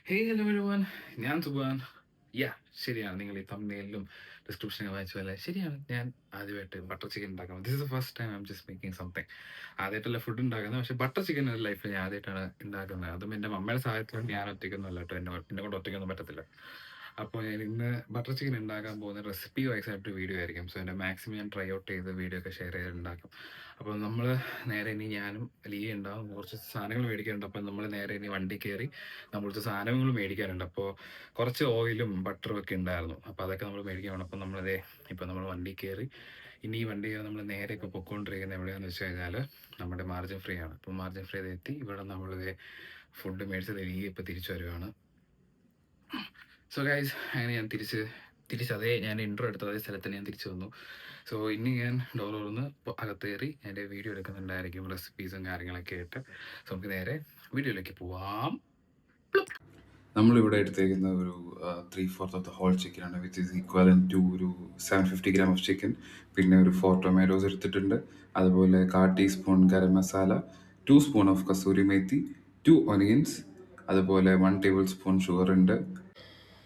Hey hello everyone, ഞാൻ സുബാൻ. ശരിയാണ്, നിങ്ങൾ ഈ തമ്മിലും ഡിസ്ക്രിപ്ഷനൊക്കെ വായിച്ച പോലെ ശരിയാണ്. ഞാൻ ആദ്യമായിട്ട് ബട്ടർ ചിക്കൻ ഉണ്ടാക്കുന്നത്. This is the first time I'm just making something. ആദ്യമായിട്ടല്ല ഫുഡ് ഉണ്ടാക്കുന്നത്, പക്ഷേ ബട്ടർ ചിക്കൻ എൻ്റെ ലൈഫിൽ ഞാൻ ആദ്യമായിട്ടാണ് ഉണ്ടാക്കുന്നത്. അതും എൻ്റെ മമ്മയുടെ സഹായത്തിലാണ്. ഞാൻ ഒറ്റയ്ക്കൊന്നുമല്ല കേട്ടോ, എന്നെ കൊണ്ട് ഒറ്റയ്ക്കൊന്നും പറ്റത്തില്ല. അപ്പോൾ ഞാൻ ഇന്ന് ബട്ടർ ചിക്കൻ ഉണ്ടാക്കാൻ പോകുന്ന റെസിപ്പി വൈസ് ആയിട്ട് വീഡിയോ ആയിരിക്കും. സോ എൻ്റെ മാക്സിമം ഞാൻ ട്രൈ ഔട്ട് ചെയ്ത് വീഡിയോ ഒക്കെ ഷെയർ ചെയ്ത് ഉണ്ടാക്കും. അപ്പോൾ നമ്മൾ നേരെ ഇനി ഞാനും ലീയ ഉണ്ടാവും, കുറച്ച് സാധനങ്ങൾ മേടിക്കാനുണ്ട്. അപ്പോൾ നമ്മൾ നേരെ ഇനി വണ്ടി കയറി നമ്മൾ കുറച്ച് സാധനങ്ങൾ മേടിക്കാനുണ്ട്. അപ്പോൾ കുറച്ച് ഓയിലും ബട്ടറും ഒക്കെ ഉണ്ടായിരുന്നു. അപ്പോൾ അതൊക്കെ നമ്മൾ മേടിക്കാൻ വേണം. അപ്പോൾ നമ്മളിതേ ഇപ്പോൾ നമ്മൾ വണ്ടി കയറി. ഇനി ഈ വണ്ടി നമ്മൾ നേരെ ഇപ്പോൾ പൊയ്ക്കൊണ്ടിരിക്കുന്നത് എവിടെയാണെന്ന് വെച്ച് കഴിഞ്ഞാൽ നമ്മുടെ മാർജിൻ ഫ്രീ ആണ്. അപ്പോൾ മാർജിൻ ഫ്രീ എത്തി ഇവിടെ നമ്മളിതേ ഫുഡ് മേടിച്ചത് ഈ ഇപ്പോൾ തിരിച്ചു വരുവാണ്. സോ ഗൈസ്, അങ്ങനെ ഞാൻ തിരിച്ച് ഞാൻ ഇൻട്രോ എടുത്ത അതേ സ്ഥലത്ത് ഞാൻ തിരിച്ചു വന്നു. സോ ഇനി ഞാൻ ഡോർ തുറന്ന് അകത്ത് കയറി എൻ്റെ വീഡിയോ എടുക്കുന്നുണ്ടായിരിക്കും, റെസിപ്പീസും കാര്യങ്ങളൊക്കെ ആയിട്ട്. സോ നമുക്ക് നേരെ വീഡിയോയിലേക്ക് പോവാം. നമ്മളിവിടെ എടുത്തേക്കുന്ന ഒരു 3/4 ഓഫ് ദ ഹോൾ ചിക്കൻ ആണ്, വിച്ച് ഈസ് ഈക്വൽ ടു ഒരു 750 ഗ്രാം ഓഫ് ചിക്കൻ. പിന്നെ ഒരു 4 ടൊമാറ്റോസ് എടുത്തിട്ടുണ്ട്. അതുപോലെ 1/4 teaspoon garam masala, 2 spoon of kasuri methi, 2 onions, അതുപോലെ 1 ടേബിൾ സ്പൂൺ ഷുഗർ ഉണ്ട്,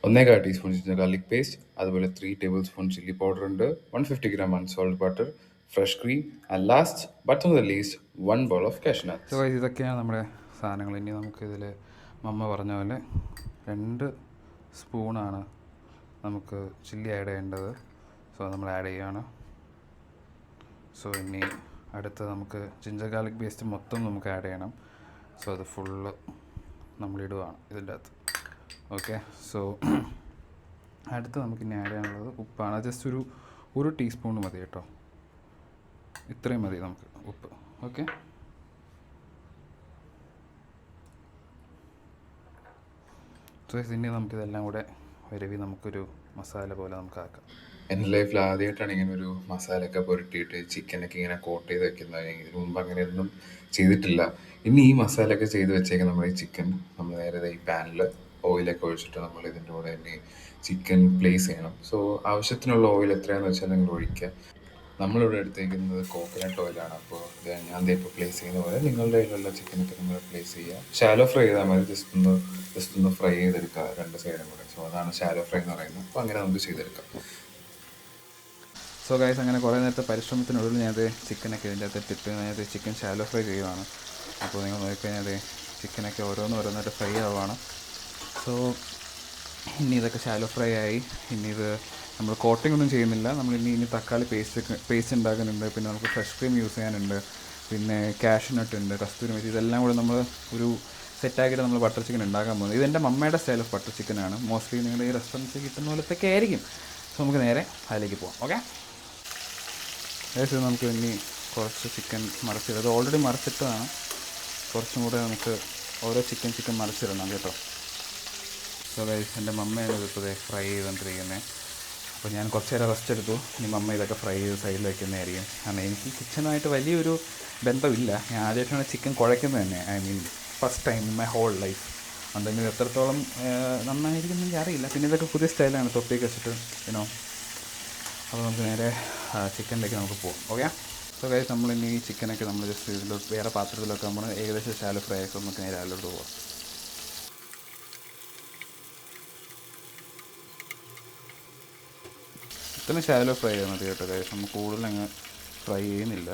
1/4 ടീസ്പൂൺ ജിഞ്ചർ ഗാർലിക് പേസ്റ്റ്, അതുപോലെ 3 ടേബിൾ സ്പൂൺ ചില്ലി പൗഡർ ഉണ്ട്, 150 gram unsalted butter, fresh cream, and last but not the least 1 ball of cashnuts. So ഇതൊക്കെയാണ് നമ്മുടെ സാധനങ്ങൾ. ഇനി നമുക്കിതിൽ മമ്മ പറഞ്ഞ പോലെ 2 സ്പൂണാണ് നമുക്ക് ചില്ലി ആഡ് ചെയ്യേണ്ടത്. സോ നമ്മൾ ആഡ് ചെയ്യുകയാണ്. സോ ഇനി അടുത്ത് നമുക്ക് ജിഞ്ചർ ഗാർലിക് പേസ്റ്റ് മൊത്തം നമുക്ക് ആഡ് ചെയ്യണം. സോ അത് ഫുള്ള് നമ്മളിടുകയാണ് ഇതിൻ്റെ അകത്ത്. ഓക്കെ, സോ അടുത്ത് നമുക്കിനി ആഡ് ചെയ്യാനുള്ളത് ഉപ്പാണ്. ജസ്റ്റ് ഒരു ടീസ്പൂൺ മതി കേട്ടോ, ഇത്രയും മതി നമുക്ക് ഉപ്പ്. ഓക്കെ, സോ ഇനി നമുക്കിതെല്ലാം കൂടെ വരവി നമുക്കൊരു മസാല പോലെ നമുക്ക് ആക്കാം. എൻ്റെ ലൈഫിൽ ആദ്യമായിട്ടാണ് ഇങ്ങനെ ഒരു മസാലയൊക്കെ പുരട്ടിയിട്ട് ചിക്കനൊക്കെ ഇങ്ങനെ കോട്ട് ചെയ്ത് വെക്കുന്നത്. ഇതിനു മുമ്പ് അങ്ങനെയൊന്നും ചെയ്തിട്ടില്ല. ഇനി ഈ മസാലയൊക്കെ ചെയ്ത് വെച്ചേക്കാൻ നമ്മൾ ഈ ചിക്കൻ നമ്മൾ നേരെ ഈ പാനിൽ ഓയിലൊക്കെ ഒഴിച്ചിട്ട് നമ്മൾ ഇതിൻ്റെ കൂടെ തന്നെ ചിക്കൻ പ്ലേസ് ചെയ്യണം. സോ ആവശ്യത്തിനുള്ള ഓയിൽ എത്രയാണെന്ന് വെച്ചാൽ നിങ്ങൾ ഒഴിക്കുക. നമ്മളിവിടെ എടുത്തേക്കുന്നത് കോക്കനട്ട് ഓയിലാണ്. അപ്പോൾ ഞാൻ ഇപ്പോൾ പ്ലേസ് ചെയ്യുന്ന പോലെ നിങ്ങളുടെ കയ്യിലുള്ള ചിക്കനൊക്കെ നിങ്ങൾ പ്ലേസ് ചെയ്യുക. ഷാലോ ഫ്രൈ ചെയ്താൽ മതി, ജസ്റ്റ് ഒന്ന് ഫ്രൈ ചെയ്തെടുക്കുക രണ്ട് സൈഡും കൂടെ. സോ അതാണ് ഷാലോ ഫ്രൈ എന്ന് പറയുന്നത്. അപ്പോൾ അങ്ങനെ നമുക്ക് ചെയ്തെടുക്കാം. സോ ഗൈസ്, അങ്ങനെ കുറേ നേരത്തെ പരിശ്രമത്തിനുള്ളിൽ ഞാനത് ചിക്കനൊക്കെ ഇതിൻ്റെ അകത്ത് ഇട്ടിട്ട് ഞാനത് ചിക്കൻ ഷാലോ ഫ്രൈ ചെയ്യുവാണ്. അപ്പോൾ നിങ്ങൾ നോക്കിക്കഴിഞ്ഞാൽ ചിക്കനൊക്കെ ഓരോന്നായിട്ട് ഫ്രൈ ആവുകയാണ്. സോ ഇനി ഇതൊക്കെ ഷാലോ ഫ്രൈ ആയി. ഇനി ഇത് നമ്മൾ കോട്ടിംഗ് ഒന്നും ചെയ്യുന്നില്ല. നമ്മൾ ഇനി തക്കാളി പേസ്റ്റ് ഉണ്ടാക്കുന്നുണ്ട്. പിന്നെ നമുക്ക് ഫ്രഷ് ക്രീം യൂസ് ചെയ്യാനുണ്ട്. പിന്നെ കാഷ്നട്ട് ഉണ്ട്, കസ്തൂരി മേത്തി. ഇതെല്ലാം കൂടെ നമ്മൾ ഒരു സെറ്റാക്കിയിട്ട് നമ്മൾ ബട്ടർ ചിക്കൻ ഉണ്ടാക്കാൻ പോകുന്നത്. ഇതെൻ്റെ മമ്മയുടെ സ്റ്റൈൽ ഓഫ് ബട്ടർ ചിക്കനാണ്. മോസ്റ്റ്ലി നിങ്ങളുടെ ഈ റെസ്റ്റോറൻറ്റ്സിൽ കിട്ടുന്ന പോലത്തൊക്കെ ആയിരിക്കും. സോ നമുക്ക് നേരെ അതിലേക്ക് പോകാം. ഓക്കെ, ഏകദേശം നമുക്ക് ഇനി കുറച്ച് ചിക്കൻ മറിച്ചിടും. അത് ഓൾറെഡി മറിച്ചിട്ടതാണ്. കുറച്ചും കൂടെ നമുക്ക് ഓരോ ചിക്കൻ മറിച്ചിടണം കേട്ടോ. സോ ഗൈസ്, എൻ്റെ മമ്മയാണ് ഇതിപ്പോൾ ഫ്രൈ ചെയ്തുകൊണ്ടിരിക്കുന്നത്. അപ്പോൾ ഞാൻ കുറച്ച് നേരം റെസ്റ്റ് എടുത്തു. ഇനി മമ്മ ഇതൊക്കെ ഫ്രൈ ചെയ്ത് സൈഡിൽ വയ്ക്കുന്നതായിരിക്കും. കാരണം എനിക്ക് കിച്ചണുമായിട്ട് വലിയൊരു ബന്ധമില്ല. ഞാൻ ആദ്യമായിട്ടാണ് ചിക്കൻ കുഴയ്ക്കുന്നത് തന്നെ. I mean first time in my whole life. എന്തെങ്കിലും എത്രത്തോളം നന്നായിരിക്കും എനിക്ക് അറിയില്ല. പിന്നെ ഇതൊക്കെ പുതിയ സ്റ്റൈലാണ്, തൊപ്പിയൊക്കെ വെച്ചിട്ട് ഇനോ. അപ്പോൾ നമുക്ക് നേരെ ചിക്കനിലേക്ക് നമുക്ക് പോകാം. ഓക്കെ, സോ ഗൈസ്, നമ്മളിനി ഈ ചിക്കനൊക്കെ നമ്മൾ ജസ്റ്റ് ഇതിലോട്ട് വേറെ പാത്രത്തിലൊക്കെ നമ്മൾ ഏകദേശം ഷാലോ ഫ്രൈ ആക്കി നമുക്ക് നേരെ അതിലോട്ട് പോകാം. ഇത്ര ഷാലോ ഫ്രൈ ചെയ്താൽ മതി കേട്ടോ ഗൈസ്. നമ്മൾ കൂടുതലങ്ങ് ഫ്രൈ ചെയ്യുന്നില്ല,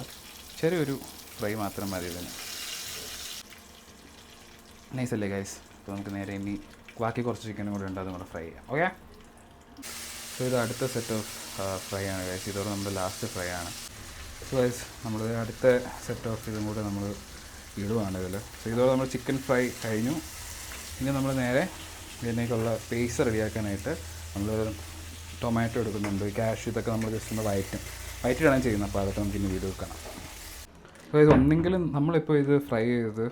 ചെറിയൊരു ഫ്രൈ മാത്രം മതി ഇതിന്. നൈസല്ലേ ഗൈസ്? അപ്പോൾ നമുക്ക് നേരെ ഇനി ബാക്കി കുറച്ച് ചിക്കനും കൂടെ ഉണ്ട്, അതും കൂടെ ഫ്രൈ ചെയ്യാം. ഓക്കെ, സോ ഇത് അടുത്ത സെറ്റ് ഓഫ് ഫ്രൈ ആണ് ഗൈസ്. ഇതോടെ നമ്മുടെ ലാസ്റ്റ് ഫ്രൈ ആണ്. സോ ഗൈസ്, നമ്മൾ അടുത്ത സെറ്റ് ഓഫ് ഇതും കൂടെ നമ്മൾ ഇടുവാണ് ഇതിൽ. സോ ഇതോടെ നമ്മൾ ചിക്കൻ ഫ്രൈ കഴിഞ്ഞു. ഇനി നമ്മൾ നേരെ ഇതിനേക്കുള്ള പേസ്റ്റ് റെഡിയാക്കാനായിട്ട് നമ്മൾ ടൊമാറ്റോ എടുക്കുന്നുണ്ട്, കാഷ്യൂ. ഇതൊക്കെ നമ്മൾ ജസ്റ്റ് ഒന്ന് വയറ്റിടാൻ ചെയ്യുന്നത്. അപ്പോൾ അതൊക്കെ നമുക്ക് ഇനി വീഡിയോ വെക്കണം. അപ്പോൾ ഇത് ഒന്നെങ്കിലും നമ്മളിപ്പോൾ ഇത് ഫ്രൈ ചെയ്തത്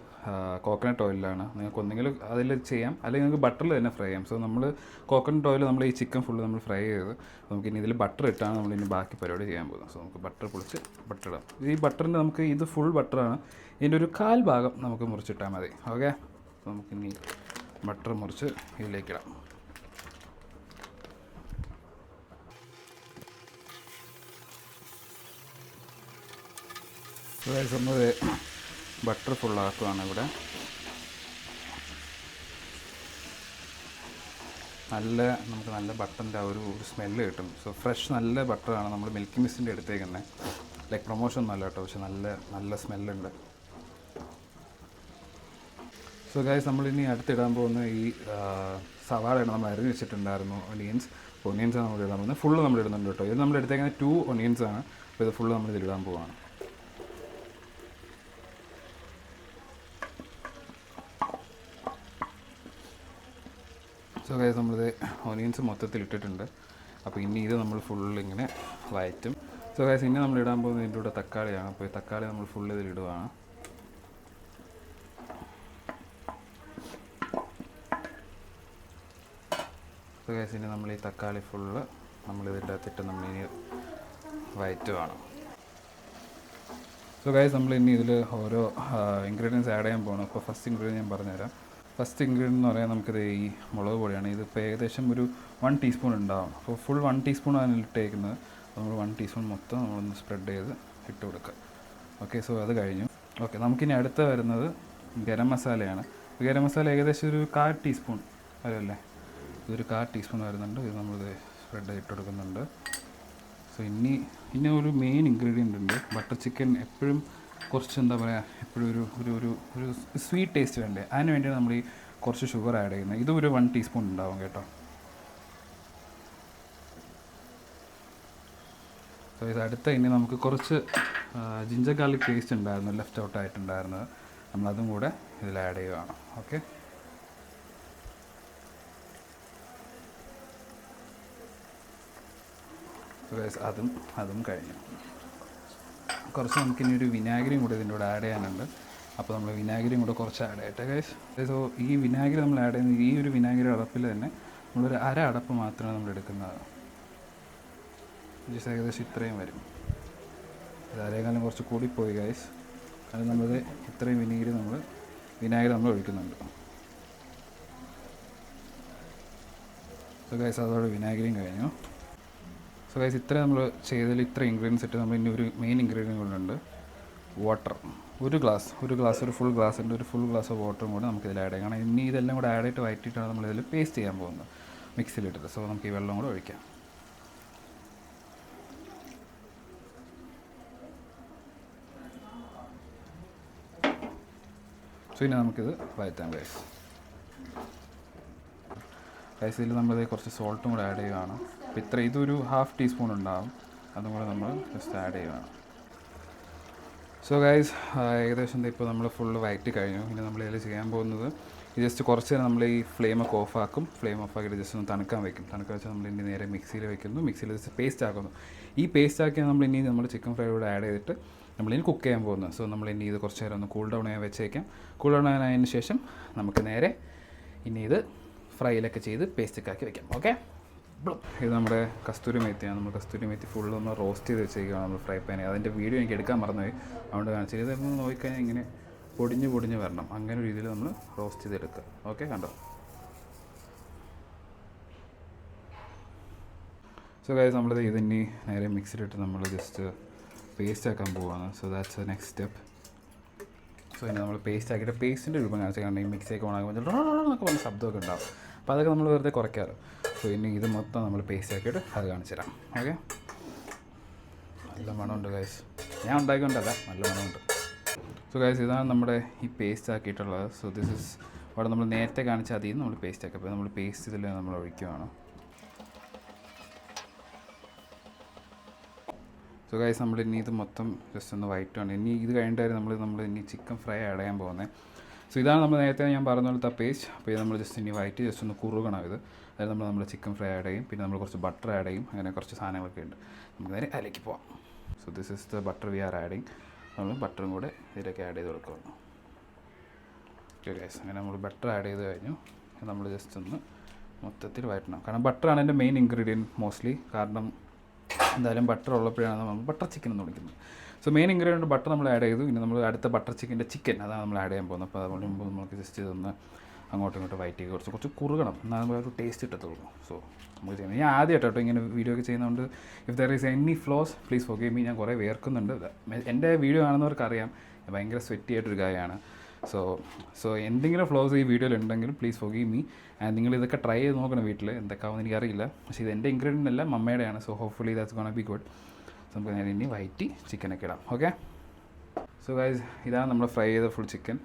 കോക്കനട്ട് ഓയിലാണ്. നിങ്ങൾക്ക് ഒന്നെങ്കിലും അതിൽ ചെയ്യാം, അല്ലെങ്കിൽ നിങ്ങൾക്ക് ബട്ടറിൽ തന്നെ ഫ്രൈ ചെയ്യാം. സോ നമ്മൾ കോക്കനട്ട് ഓയിൽ നമ്മൾ ഈ ചിക്കൻ ഫുള്ള് നമ്മൾ ഫ്രൈ ചെയ്ത് നമുക്കിനി ഇതിൽ ബട്ടർ ഇട്ടാണ് നമ്മളിനി ബാക്കി പരിപാടി ചെയ്യാൻ പോകുന്നത്. സോ നമുക്ക് ബട്ടർ പൊളിച്ച് ബട്ടർ ഇടാം. ഈ ബട്ടറിൻ്റെ നമുക്ക് ഇത് ഫുൾ ബട്ടറാണ്. ഇതിൻ്റെ ഒരു 1/4 ഭാഗം നമുക്ക് മുറിച്ചിട്ടാൽ മതി. ഓക്കെ, നമുക്കിനി ബട്ടർ മുറിച്ച് ഇതിലേക്കിടാം. നമ്മൾ ബട്ടർ ഫുള്ളാക്കുകയാണ് ഇവിടെ. നമുക്ക് നല്ല ബട്ടറിൻ്റെ ഒരു സ്മെല്ല് കിട്ടും. സോ ഫ്രഷ് നല്ല ബട്ടറാണ് നമ്മൾ മിൽക്കി മിസ്റ്റിൻ്റെ എടുത്തേക്കുന്നത്. ലൈക്ക് പ്രൊമോഷൻ ഒന്നും അല്ല കേട്ടോ, പക്ഷെ നല്ല സ്മെല്ലുണ്ട്. സോ ഗൈസ്, നമ്മളിനി അടുത്തിടാൻ പോകുന്ന ഈ സവാളയാണ് നമ്മൾ അരിഞ്ഞ് വെച്ചിട്ടുണ്ടായിരുന്നു. ഒനിയൻസാണ് നമ്മൾ ഇടാൻ പോകുന്നത്. ഫുള്ള് നമ്മൾ ഇടുന്നുണ്ട് കേട്ടോ. ഇത് നമ്മൾ എടുത്തേക്കുന്നത് 2 ഒനിയൻസാണ്. അപ്പോൾ ഇത് ഫുള്ള് നമ്മൾ ഇതിലിടാൻ പോവുകയാണ്. സോ ഗൈസ്, നമ്മളിത് ഒനിയൻസ് മൊത്തത്തിൽ ഇട്ടിട്ടുണ്ട്. അപ്പോൾ ഇനി ഇത് നമ്മൾ ഫുള്ള് ഇങ്ങനെ വഴറ്റും. സോ ഗൈസ്, ഇനി നമ്മൾ ഇടാൻ പോകുന്നത് ഇതിൻ്റെ കൂടെ തക്കാളിയാണ്. അപ്പോൾ ഈ തക്കാളി നമ്മൾ ഫുള്ള് ഇതിലിടുകയാണ്. സോ ഗൈസ്, ഇനി നമ്മൾ ഈ തക്കാളി ഫുള്ള് നമ്മളിതിൻ്റെ അകത്തിട്ട് നമ്മളിനി വഴറ്റുകയാണ്. സോ ഗൈസ്, നമ്മൾ ഇനി ഇതിൽ ഓരോ ഇൻഗ്രീഡിയൻസ് ആഡ് ചെയ്യാൻ പോകണം. അപ്പോൾ ഫസ്റ്റ് ഇൻഗ്രീഡിയൻറ്റ് ഞാൻ പറഞ്ഞുതരാം. ഫസ്റ്റ് ഇൻഗ്രീഡിയൻ്റ് എന്ന് പറയാൻ നമുക്കിത് ഈ മുളക് പൊടിയാണ്. ഇതിപ്പോൾ ഏകദേശം ഒരു 1 ടീസ്പൂൺ ഉണ്ടാവും. അപ്പോൾ ഫുൾ 1 ടീസ്പൂണാണ് ഇട്ടേക്കുന്നത്. നമ്മൾ 1 ടീസ്പൂൺ മൊത്തം നമ്മളൊന്ന് സ്പ്രെഡ് ചെയ്ത് ഇട്ട് കൊടുക്കുക. ഓക്കെ, സോ അത് കഴിഞ്ഞു. ഓക്കെ, നമുക്കിനി അടുത്ത വരുന്നത് ഗരം മസാലയാണ്. ഗരം മസാല ഏകദേശം ഒരു 1/4 ടീസ്പൂൺ വരുമല്ലേ, ഇതൊരു 1/4 ടീസ്പൂൺ വരുന്നുണ്ട്. ഇത് നമ്മളിത് സ്പ്രെഡ് ഇട്ട് കൊടുക്കുന്നുണ്ട്. സോ ഇനി ഒരു മെയിൻ ഇൻഗ്രീഡിയൻ്റ് ഉണ്ട്. ബട്ടർ ചിക്കൻ എപ്പോഴും കുറച്ച് എന്താ പറയുക, എപ്പോഴും ഒരു സ്വീറ്റ് ടേസ്റ്റ് വേണ്ടേ, അതിന് വേണ്ടിയാണ് നമ്മൾ ഈ കുറച്ച് ഷുഗർ ആഡ് ചെയ്യുന്നത്. ഇതും ഒരു 1 ടീസ്പൂൺ ഉണ്ടാവും കേട്ടോ. സോ ഇത് അടുത്ത ഇനി നമുക്ക് കുറച്ച് ജിഞ്ചർ ഗാർലിക് പേസ്റ്റ് ഉണ്ടായിരുന്നു, ലെഫ്റ്റ് ഔട്ട് ആയിട്ടുണ്ടായിരുന്നത്. നമ്മളതും കൂടെ ഇതിൽ ആഡ് ചെയ്യുകയാണ്. ഓക്കെ, അതും കഴിഞ്ഞു. കുറച്ച് നമുക്കിനി ഒരു വിനാഗിരിയും കൂടെ ഇതിൻ്റെ കൂടെ ആഡ് ചെയ്യാനുണ്ട്. അപ്പോൾ നമ്മൾ വിനാഗിരിയും കൂടെ കുറച്ച് ആഡ് ചെയ്യട്ടെ ഗൈസ്. സോ ഈ വിനാഗിരി നമ്മൾ ആഡ് ചെയ്യുന്നത് ഈ ഒരു വിനാഗിരി അടപ്പിൽ തന്നെ നമ്മളൊരു അടപ്പ് മാത്രമേ നമ്മൾ എടുക്കുന്നത്. ജസ്റ്റ് ഏകദേശം ഇത്രയും വരും. ഇത് അരേക്കാലം കുറച്ച് കൂടിപ്പോയി ഗൈസ്. അത് നമ്മളത് ഇത്രയും വിനാഗിരി നമ്മൾ ഒഴിക്കുന്നുണ്ട്. സോ ഗൈസ്, അതോടെ വിനാഗിരിയും കഴിഞ്ഞു. സോ ഗൈസ്, ഇത്ര നമ്മൾ ചെയ്തതിൽ ഇത്ര ഇൻഗ്രീഡിയൻസ് ഇട്ട് നമ്മൾ ഇനി ഒരു മെയിൻ ഇൻഗ്രീഡിയൻ്റ് കൊണ്ടുണ്ട്, വാട്ടർ. ഒരു ഫുൾ ഗ്ലാസ് ഉണ്ട്. ഒരു ഫുൾ ഗ്ലാസ് ഓഫ് വാട്ടറും കൂടെ നമുക്ക് ഇതിൽ ആഡ് ചെയ്യാം. കാരണം ഇനി ഇതെല്ലാം കൂടെ ആഡ് ചെയ്തിട്ട് വഴറ്റിയിട്ടാണ് നമ്മളിതിൽ പേസ്റ്റ് ചെയ്യാൻ പോകുന്നത്, മിക്സിയിലിട്ടിട്ട്. സോ നമുക്ക് ഈ വെള്ളം കൂടെ ഒഴിക്കാം. സോ ഇനി നമുക്കിത് വഴറ്റാം ഗൈസ്. ഇതിൽ നമ്മളിത് കുറച്ച് സോൾട്ടും കൂടെ ആഡ് ചെയ്യുകയാണ്. അപ്പോൾ ഇതൊരു 1/2 ടീസ്പൂൺ ഉണ്ടാകും, അതും കൂടെ നമ്മൾ ജസ്റ്റ് ആഡ് ചെയ്യുകയാണ്. സോ ഗൈസ്, ഏകദേശം ഇപ്പോൾ നമ്മൾ ഫുള്ള് വഴറ്റി കഴിഞ്ഞു. ഇനി നമ്മൾ ഇതിൽ ചെയ്യാൻ പോകുന്നത് ജസ്റ്റ് കുറച്ച് നേരം നമ്മൾ ഈ ഫ്ലെയിമൊക്കെ ഓഫാക്കും. ഫ്ലെയിം ഓഫാക്കിയിട്ട് ജസ്റ്റ് ഒന്ന് തണുക്കാൻ വെക്കും. തണുക്കാൻ വെച്ചാൽ നമ്മൾ ഇനി നേരെ മിക്സിയിൽ വെക്കുന്നു. മിക്സിയിൽ ജസ്റ്റ് പേസ്റ്റ് ആക്കുന്നു. ഈ പേസ്റ്റ് ആക്കിയാൽ നമ്മൾ ചിക്കൻ ഫ്രൈ കൂടെ ആഡ് ചെയ്തിട്ട് നമ്മളിനി കുക്ക് ചെയ്യാൻ പോകുന്നത്. സോ നമ്മളിനി ഇത് കുറച്ച് നേരം ഒന്ന് കൂൾ ഡൗൺ ചെയ്യാൻ വെച്ചേക്കാം. കൂൾ ഡൗൺ ആയതിനു ശേഷം നമുക്ക് നേരെ ഇനി ഇത് ഫ്രൈയിലൊക്കെ ചെയ്ത് പേസ്റ്റൊക്കെ ആക്കി വെക്കാം. ഓക്കെ, ഇത് നമ്മുടെ കസ്തൂരി മേത്തിയാണ്. നമ്മൾ കസ്തൂരി മേത്തി ഫുള്ള് ഒന്ന് റോസ്റ്റ് ചെയ്ത് വെച്ചേക്കുകയാണ് നമ്മൾ ഫ്രൈ പാനിൽ. അതിൻ്റെ വീഡിയോ എനിക്ക് എടുക്കാൻ മറന്നുപോയി, അതുകൊണ്ട് കാണിച്ചത്. ഇതൊന്ന് നോക്കിക്കഴിഞ്ഞാൽ ഇങ്ങനെ പൊടിഞ്ഞ് വരണം. അങ്ങനെ ഒരു രീതിയിൽ നമ്മൾ റോസ്റ്റ് ചെയ്തെടുക്കുക. ഓക്കെ, കണ്ടോ. സോ ഗൈസ്, നമ്മളിത് ഇതിനി നേരെ മിക്സിയിലിട്ട് നമ്മൾ ജസ്റ്റ് പേസ്റ്റ് ആക്കാൻ പോവുകയാണ്. So that's the next step. So ഇനി നമ്മൾ പേസ്റ്റ് ആക്കിയിട്ട് പേസ്റ്റിൻ്റെ രൂപം കാണിച്ചാൽ കാരണം ഈ മിക്സിയൊക്കെ ഓണാകുമ്പോൾ എന്നൊക്കെ പറഞ്ഞ ശബ്ദമൊക്കെ ഉണ്ടാവും. അപ്പോൾ അതൊക്കെ നമ്മൾ വെറുതെ കുറയ്ക്കാമല്ലോ. സോ ഇനി ഇത് മൊത്തം നമ്മൾ പേസ്റ്റ് ആക്കിയിട്ട് അത് കാണിച്ചു തരാം. ഓക്കെ, നല്ല മണമുണ്ട് ഗൈസ്. ഞാൻ ഉണ്ടാക്കിക്കൊണ്ടല്ല, നല്ല മണമുണ്ട്. സോ ഗൈസ്, ഇതാണ് നമ്മുടെ ഈ പേസ്റ്റ് ആക്കിയിട്ടുള്ളത്. സോ ദിസ് ഇസ് അവിടെ നമ്മൾ നേരത്തെ കാണിച്ച അതിൽ നിന്ന് നമ്മൾ പേസ്റ്റ് ആക്കി. അപ്പോൾ നമ്മൾ പേസ്റ്റ് ഇതിൽ നമ്മൾ ഒഴിക്കുകയാണ്. സോ ഗൈസ്, നമ്മൾ ഇനി ഇത് മൊത്തം ജസ്റ്റ് ഒന്ന് വഴറ്റുകയാണ്. ഇനി ഇത് കഴിഞ്ഞിട്ടായിരുന്നു നമ്മൾ ഇനി ചിക്കൻ ഫ്രൈ ആഡ് ചെയ്യാൻ പോകുന്നത്. സോ ഇതാണ് നമ്മൾ നേരത്തെ ഞാൻ പറഞ്ഞ പോലത്തെ പേസ്റ്റ്. അപ്പോൾ ഇത് നമ്മൾ ജസ്റ്റ് ഇനി വഴറ്റി ജസ്റ്റ് ഒന്ന് കുറുകണം. അതായത് നമ്മൾ ചിക്കൻ ഫ്രൈ ആഡ് ചെയ്യും, പിന്നെ നമ്മൾ കുറച്ച് ബട്ടർ ആഡ് ചെയ്യും. അങ്ങനെ കുറച്ച് സാധനങ്ങളൊക്കെ ഉണ്ട്. നമുക്ക് നേരെ അതിലേക്ക് പോവാം. So this is the butter we are adding. നമ്മൾ ബട്ടറും കൂടെ ഇതിലേക്ക് ആഡ് ചെയ്ത് കൊടുക്കുകയാണ്. ഓക്കെ ഗൈസ്, അങ്ങനെ നമ്മൾ ബട്ടർ ആഡ് ചെയ്ത് കഴിഞ്ഞു. നമ്മൾ ജസ്റ്റ് ഒന്ന് മൊത്തത്തിൽ വഴറ്റണം. കാരണം ബട്ടറാണ് എൻ്റെ മെയിൻ ഇൻഗ്രീഡിയൻറ്റ് മോസ്റ്റ്ലി. കാരണം എന്തായാലും ബട്ടർ ഉള്ളപ്പോഴാണ് നമ്മൾ ബട്ടർ ചിക്കൻ എന്ന് വിളിക്കുന്നത്. സോ മെയിൻ ഇൻഗ്രീഡിയൻറ്റ് ബട്ടർ നമ്മൾ ആഡ് ചെയ്തു. ഇനി നമ്മൾ അടുത്ത ബട്ടർ ചിക്കൻ അതാണ് നമ്മൾ ആഡ് ചെയ്യാൻ പോകുന്നത്. അപ്പോൾ അതുകൊണ്ട് മുമ്പ് നമുക്ക് ജസ്റ്റ് ഇതൊന്ന് അങ്ങോട്ടും ഇങ്ങോട്ടും വഴറ്റി കുറച്ച് കുറുകണം, എന്നാൽ നമ്മൾ ഒരു ടേസ്റ്റ് ഇട്ടത്തുള്ളൂ. സോ നമുക്ക് ചെയ്യുന്നത് ഞാൻ ആദ്യമായിട്ടോ ഇങ്ങനെ വീഡിയോ ഒക്കെ ചെയ്യുന്നതുകൊണ്ട് if there is any flaws please forgive me. ഞാൻ കുറേ വേർക്കുന്നുണ്ട്. എൻ്റെ വീഡിയോ കാണുന്നവർക്ക് അറിയാം, ഭയങ്കര സ്വെറ്റി ആയിട്ടൊരു കാര്യമാണ്. സോ സോ എന്തെങ്കിലും ഫ്ലോസ് ഈ വീഡിയോയിൽ ഉണ്ടെങ്കിലും പ്ലീസ് ഫോർഗീവ് മീ. ആൻഡ് നിങ്ങൾ ഇതൊക്കെ ട്രൈ ചെയ്ത് നോക്കണം വീട്ടിൽ, എന്തൊക്കെയാവുമെന്ന് എനിക്കറിയില്ല. പക്ഷേ ഇത് എൻ്റെ ഇൻഗ്രീഡിയൻ്റ് അല്ല, മമ്മയുടെയാണ്. So hopefully that's gonna be good. So നമുക്ക് ഞാൻ ഇനി വൈറ്റി ചിക്കനൊക്കെ ഇടാം. ഓക്കെ, സോ ഗൈസ് ഇതാണ് നമ്മൾ ഫ്രൈ ചെയ്ത ഫുൾ ചിക്കൻ.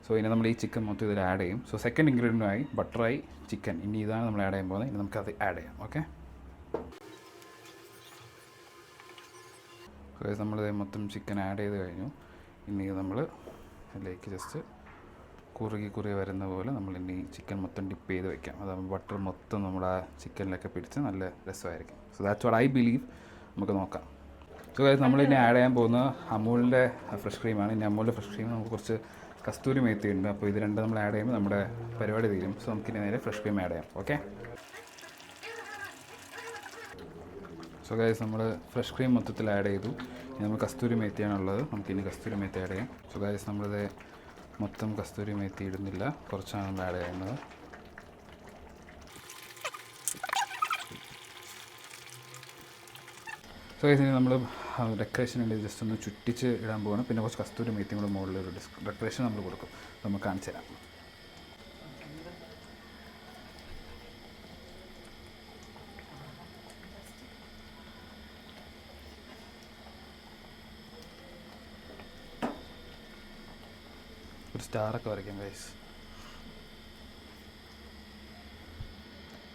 സോ ഇനി നമ്മൾ ഈ ചിക്കൻ മൊത്തം ഇതിൽ ആഡ് ചെയ്യും. സോ സെക്കൻഡ് ഇൻഗ്രീഡിയൻ്റായി ബട്ടറായി ചിക്കൻ. ഇനി ഇതാണ് നമ്മൾ ആഡ് ചെയ്യാൻ പോകുന്നത്. ഇനി നമുക്കത് ആഡ് ചെയ്യാം. ഓക്കെ, സോ ഗൈസ് നമ്മളിത് മൊത്തം ചിക്കൻ ആഡ് ചെയ്ത് കഴിഞ്ഞു. ഇനി നമ്മൾ അതിലേക്ക് ജസ്റ്റ് കുറുകി വരുന്ന പോലെ നമ്മൾ ഇനി ചിക്കൻ മൊത്തം ഡിപ്പ് ചെയ്ത് വെക്കാം. അതാകുമ്പോൾ ബട്ടർ മൊത്തം നമ്മുടെ ആ ചിക്കനിലൊക്കെ പിടിച്ച് നല്ല രസമായിരിക്കും. So that's what I believe. നമുക്ക് നോക്കാം. സോ ഗൈസ് നമ്മളിനി ആഡ് ചെയ്യാൻ പോകുന്നത് അമൂലിൻ്റെ ഫ്രഷ് ക്രീമാണ്. ഇനി അമൂലിൻ്റെ ഫ്രഷ് ക്രീം നമുക്ക് കുറച്ച് കസ്തൂരി മേത്തി ഉണ്ട്. അപ്പോൾ ഇത് രണ്ടും നമ്മൾ ആഡ് ചെയ്യുമ്പോൾ നമ്മുടെ പരിപാടി തീരും. സോ നമുക്കിനി നേരെ ഫ്രഷ് ക്രീം ആഡ് ചെയ്യാം. ഓക്കെ, സോ ഗൈസ് നമ്മൾ ഫ്രഷ് ക്രീം മൊത്തത്തിൽ ആഡ് ചെയ്തു. ഇനി നമ്മൾ കസ്തൂരി മേത്തിയാണുള്ളത്, നമുക്കിനി കസ്തൂരി മേത്തി ആഡ് ചെയ്യാം. സോ ഗൈസ് നമ്മളിത് മൊത്തം കസ്തൂരി മേത്തി ഇടുന്നില്ല, കുറച്ചാണ് നമ്മൾ ആഡ് ചെയ്യുന്നത്. സോ ഗൈസ് ഇനി നമ്മൾ ഡെക്കറേഷൻ വേണ്ടി ജസ്റ്റ് ഒന്ന് ചുറ്റിച്ച് ഇടാൻ പോകണം. പിന്നെ കുറച്ച് കസ്തൂരി മേത്തിയും കൂടെ മുകളിൽ ഒരു ഡെക്കറേഷൻ നമ്മൾ കൊടുക്കും. നമുക്ക് കാണിച്ചു തരാം. ഒരു സ്റ്റാറൊക്കെ വരയ്ക്കാം ഗൈസ്.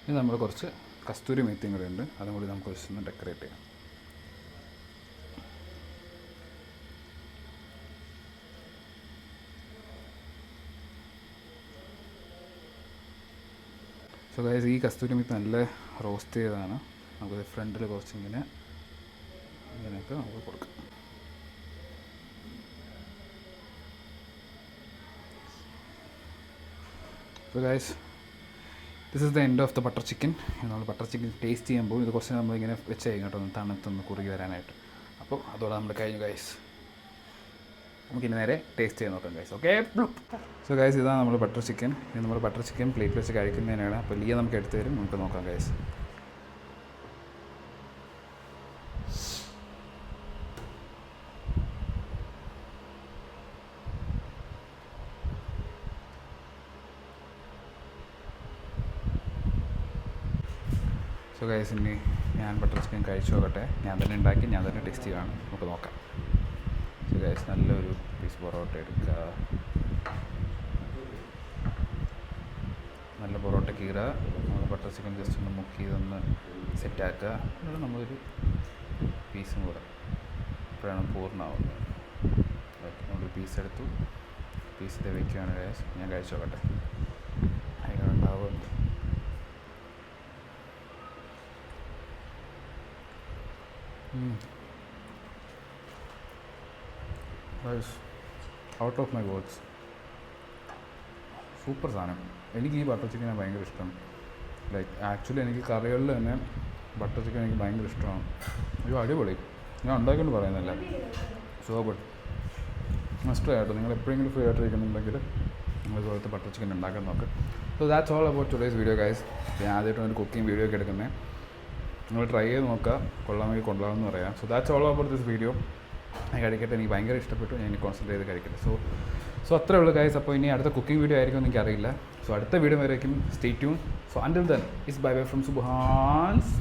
ഇനി നമ്മൾ കുറച്ച് കസ്തൂരി മേത്തിയും കൂടെ ഉണ്ട്, അതും കൂടി നമുക്ക് ജസ്റ്റ് ഒന്ന് ഡെക്കറേറ്റ് ചെയ്യാം. സോ ഗൈസ് ഈ കസ്തൂരി മേത്തി നല്ല റോസ്റ്റ് ചെയ്തതാണ്. നമുക്ക് ഫ്രണ്ടിൽ കുറച്ചിങ്ങനെ ഇങ്ങനെയൊക്കെ നമുക്ക് കൊടുക്കാം. So guys this is the end of the butter chicken. നമ്മൾ ബട്ടർ ചിക്കൻ ടേസ്റ്റ് ചെയ്യുമ്പോൾ ഇത് കുറച്ച് നമ്മളിങ്ങനെ വെച്ച് കഴിഞ്ഞു കേട്ടോ, ഒന്ന് തണുത്തൊന്ന് കുറുകി വരാനായിട്ട്. അപ്പോൾ അതോടെ നമ്മൾ കഴിഞ്ഞു ഗൈസ്. നമുക്കിനി നേരെ ടേസ്റ്റ് ചെയ്ത് നോക്കാം ഗൈസ്. ഓക്കെ, സോ ഗൈസ് ഇതാണ് നമ്മൾ ബട്ടർ ചിക്കൻ. ഇനി നമ്മൾ ബട്ടർ ചിക്കൻ പ്ലേറ്റ് വെച്ച് കഴിക്കുന്നതിനാണ്. അപ്പോൾ ലിയ നമുക്ക് എടുത്ത് തരും, നമുക്ക് നോക്കാം ഗൈസ്. സോ ഗൈസ് ഇനി ഞാൻ ബട്ടർ ചിക്കൻ കഴിച്ചു നോക്കട്ടെ. ഞാൻ തന്നെ ഉണ്ടാക്കി, ഞാൻ തന്നെ ടേസ്റ്റ് ചെയ്യുകയാണ്. നമുക്ക് നോക്കാം. സോ ഗൈസ് നല്ലൊരു പീസ് പൊറോട്ട എടുക്കുക, നല്ല പൊറോട്ട കീറുക, നമ്മൾ ബട്ടർ ചിക്കൻ ജസ്റ്റ് ഒന്ന് മുക്കി ചെയ്തൊന്ന് സെറ്റാക്കുക. എന്നിട്ട് നമ്മളൊരു പീസും കൂടെ അപ്പോഴാണ് പൂർണ്ണമാവുന്നത്. ഓക്കെ, നമ്മളൊരു പീസ് എടുത്തു, പീസ് ഇത് വയ്ക്കുകയാണ് ഗൈസ്. ഞാൻ കഴിച്ചു നോക്കട്ടെ അതിങ്ങനെ ഉണ്ടാവുന്നുണ്ട്. Out of my words, super സാധനം. എനിക്ക് ഈ ബട്ടർ ചിക്കനാണ് ഭയങ്കര ഇഷ്ടം. ലൈക്ക് ആക്ച്വലി എനിക്ക് കറികളിൽ തന്നെ ബട്ടർ ചിക്കൻ എനിക്ക് ഭയങ്കര ഇഷ്ടമാണ്. അയ്യോ അടിപൊളി, ഞാൻ ഉണ്ടാക്കിക്കൊണ്ട് പറയുന്നില്ല. സോ ഗുഡ്, മസ്റ്റ് ആയിട്ട് നിങ്ങൾ എപ്പോഴെങ്കിലും ഫ്രീ ആയിട്ടിരിക്കുന്നുണ്ടെങ്കിൽ നിങ്ങൾ ഇതുപോലത്തെ ബട്ടർ ചിക്കൻ ഉണ്ടാക്കാൻ നോക്ക്. So that's all about today's video guys. ഞാൻ ആദ്യമായിട്ടാണ് ഒരു കുക്കിംഗ് വീഡിയോ ഒക്കെ എടുക്കുന്നത്. നിങ്ങൾ ട്രൈ ചെയ്ത് നോക്കുക, കൊള്ളാമെങ്കിൽ കൊള്ളാമെന്ന് പറയാം. So that's all about this video. ഞാൻ കഴിക്കട്ടെ, എനിക്ക് ഭയങ്കര ഇഷ്ടപ്പെട്ടു. ഞാൻ ഇനി കോൺസെൻട്രേറ്റ് ചെയ്ത് കഴിക്കട്ടെ. സോ അത്രേ ഉള്ളൂ ഗൈസ്. അപ്പോൾ ഇനി അടുത്ത കുക്കിംഗ് വീഡിയോ ആയിരിക്കും എന്ന് എനിക്കറിയില്ല. സോ അടുത്ത വീഡിയോ വരേക്കും stay tune. So until then it's bye bye from സുബ്ഹാൻസ്.